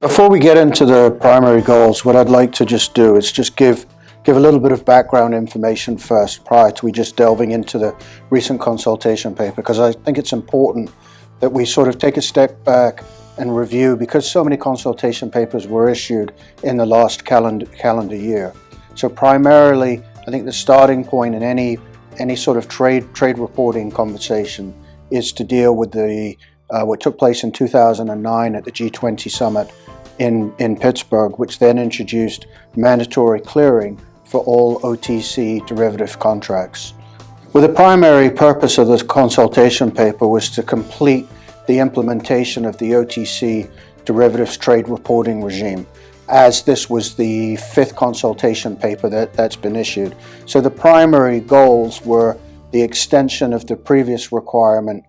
Before we get into the primary goals, what I'd like to just do is just give a little bit of background information first prior to we just delving into the recent consultation paper, because I think it's important that we sort of take a step back and review, because so many consultation papers were issued in the last calendar year. So primarily, I think the starting point in any sort of trade reporting conversation is to deal with the what took place in 2009 at the G20 summit in Pittsburgh, which then introduced mandatory clearing for all OTC derivative contracts. Well, the primary purpose of this consultation paper was to complete the implementation of the OTC derivatives trade reporting regime, as this was the fifth consultation paper that's been issued. So the primary goals were the extension of the previous requirement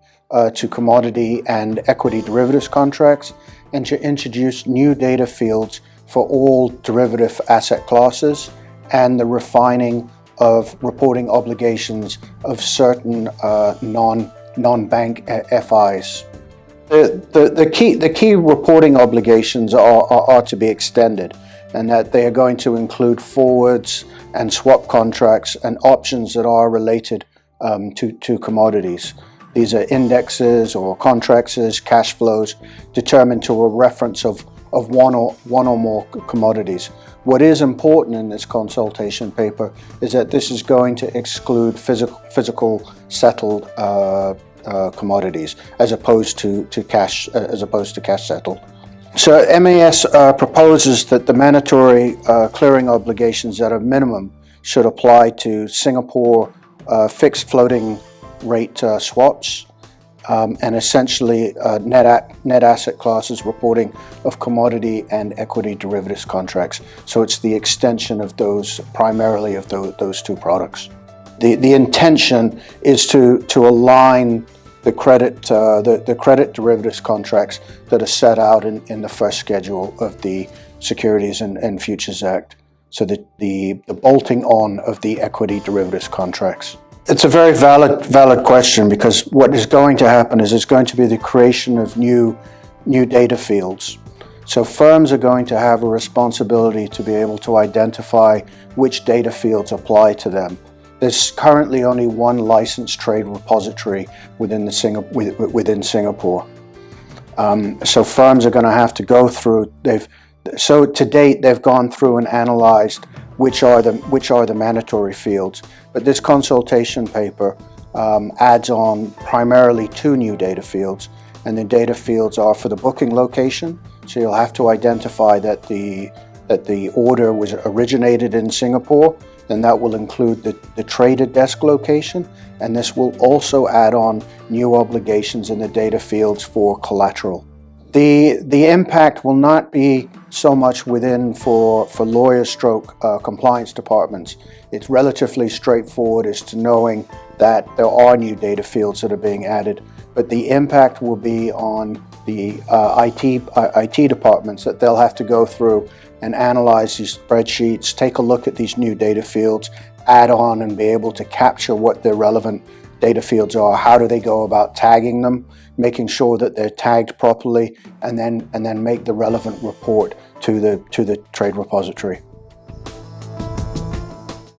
to commodity and equity derivatives contracts, and to introduce new data fields for all derivative asset classes, and the refining of reporting obligations of certain non-bank FIs. The key reporting obligations are to be extended, and that they are going to include forwards and swap contracts and options that are related to commodities. These are indexes or contracts, cash flows determined to a reference of one or more commodities. What is important in this consultation paper is that this is going to exclude physical settled commodities as opposed to cash settled. So MAS proposes that the mandatory clearing obligations at a minimum should apply to Singapore fixed floating rate swaps, and essentially net asset classes reporting of commodity and equity derivatives contracts. So it's the extension of those, primarily of those two products. The intention is to align the credit derivatives contracts that are set out in the first schedule of the Securities and Futures Act. So the bolting on of the equity derivatives contracts. It's a very valid question, because what is going to happen is there's going to be the creation of new data fields. So firms are going to have a responsibility to be able to identify which data fields apply to them. There's currently only one licensed trade repository within Singapore. So firms are going to have to go through. So to date, they've gone through and analyzed which are the mandatory fields. But this consultation paper adds on primarily two new data fields, and the data fields are for the booking location. So you'll have to identify that the order was originated in Singapore. Then that will include the traded desk location, and this will also add on new obligations in the data fields for collateral. The impact will not be so much for lawyers stroke compliance departments. It's relatively straightforward as to knowing that there are new data fields that are being added, but the impact will be on the IT departments, that they'll have to go through and analyze these spreadsheets, take a look at these new data fields, add on and be able to capture what their relevant data fields are. How do they go about tagging them, making sure that they're tagged properly, and then make the relevant report to the trade repository.